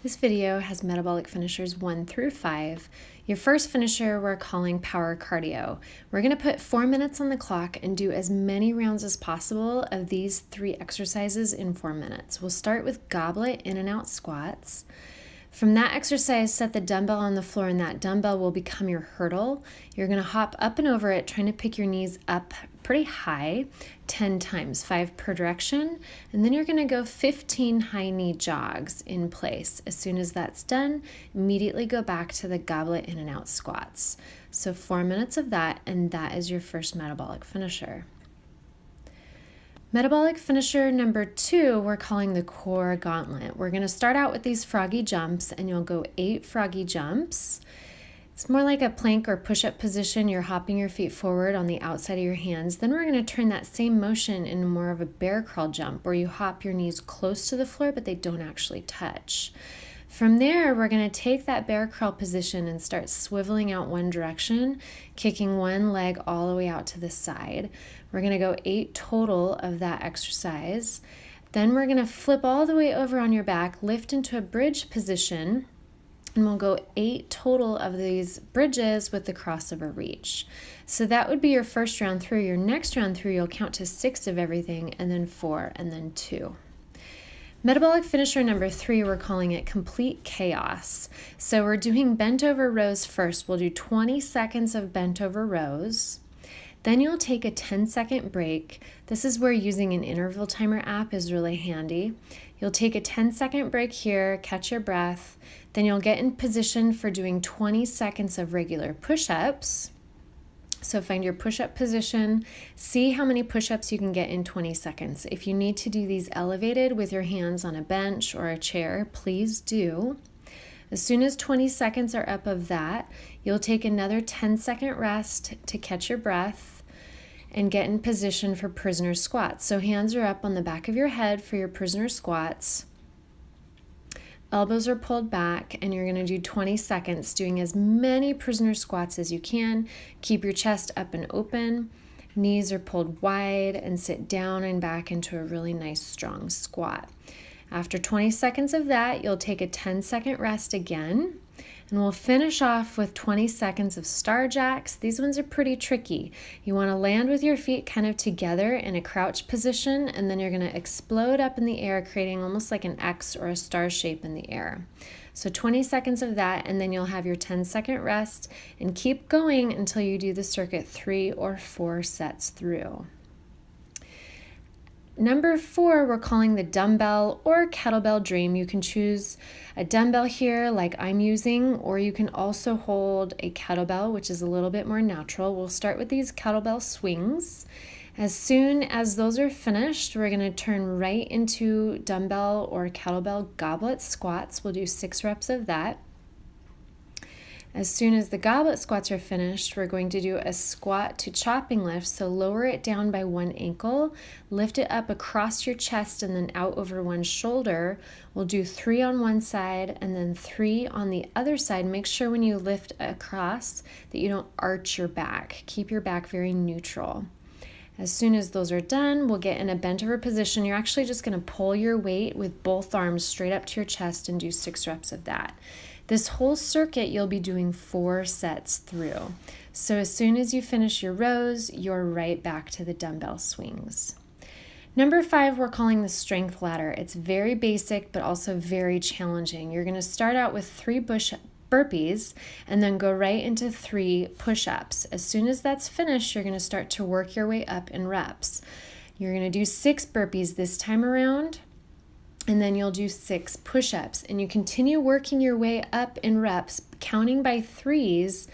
This video has metabolic finishers 1 through 5. Your first finisher we're calling power cardio. We're going to put 4 minutes on the clock and do as many rounds as possible of these 3 exercises in 4 minutes. We'll start with goblet in and out squats. From that exercise, set the dumbbell on the floor and that dumbbell will become your hurdle. You're going to hop up and over it, trying to pick your knees up pretty high 10 times, 5 per direction. And then you're going to go 15 high knee jogs in place. As soon as that's done, immediately go back to the goblet in and out squats. So 4 minutes of that, and that is your first metabolic finisher. Metabolic finisher number 2, we're calling the core gauntlet. We're going to start out with these froggy jumps, and you'll go 8 froggy jumps. It's more like a plank or push-up position. You're hopping your feet forward on the outside of your hands. Then we're going to turn that same motion into more of a bear crawl jump, where you hop your knees close to the floor, but they don't actually touch. From there, we're going to take that bear crawl position and start swiveling out one direction, kicking one leg all the way out to the side. We're going to go 8 total of that exercise. Then we're going to flip all the way over on your back, lift into a bridge position, and we'll go 8 total of these bridges with the crossover reach. So that would be your first round through. Your next round through, you'll count to 6 of everything, and then 4, and then 2. Metabolic finisher number 3, we're calling it complete chaos. So we're doing bent over rows first. We'll do 20 seconds of bent over rows. Then you'll take a 10-second break. This is where using an interval timer app is really handy. You'll take a 10-second break here, catch your breath. Then you'll get in position for doing 20 seconds of regular push-ups. So find your push-up position, see how many push-ups you can get in 20 seconds. If you need to do these elevated with your hands on a bench or a chair, please do. As soon as 20 seconds are up of that, you'll take another 10-second rest to catch your breath and get in position for prisoner squats. So hands are up on the back of your head for your prisoner squats. Elbows are pulled back, and you're going to do 20 seconds doing as many prisoner squats as you can. Keep your chest up and open. Knees are pulled wide, and sit down and back into a really nice strong squat. After 20 seconds of that, you'll take a 10-second rest again, and we'll finish off with 20 seconds of star jacks. These ones are pretty tricky. You want to land with your feet kind of together in a crouch position, and then you're going to explode up in the air, creating almost like an X or a star shape in the air. So 20 seconds of that, and then you'll have your 10-second rest, and keep going until you do the circuit 3 or 4 sets through. Number 4, we're calling the dumbbell or kettlebell dream. You can choose a dumbbell here like I'm using, or you can also hold a kettlebell, which is a little bit more natural. We'll start with these kettlebell swings. As soon as those are finished, we're going to turn right into dumbbell or kettlebell goblet squats. We'll do 6 reps of that. As soon as the goblet squats are finished, we're going to do a squat to chopping lift. So lower it down by one ankle, lift it up across your chest and then out over one shoulder. We'll do 3 on one side and then 3 on the other side. Make sure when you lift across that you don't arch your back. Keep your back very neutral. As soon as those are done, we'll get in a bent over position. You're actually just going to pull your weight with both arms straight up to your chest and do 6 reps of that. This whole circuit you'll be doing 4 sets through. So as soon as you finish your rows, you're right back to the dumbbell swings. Number 5, we're calling the strength ladder. It's very basic, but also very challenging. You're going to start out with 3 burpees and then go right into 3 push-ups. As soon as that's finished, you're going to start to work your way up in reps. You're going to do 6 burpees this time around, and then you'll do 6 push-ups, and you continue working your way up in reps, counting by 3s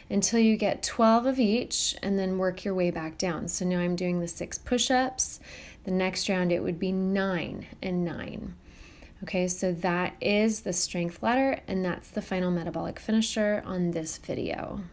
until you get 12 of each, and then work your way back down. So now I'm doing the 6 push-ups. The next round it would be 9 and 9. Okay, so that is the strength ladder, and that's the final metabolic finisher on this video.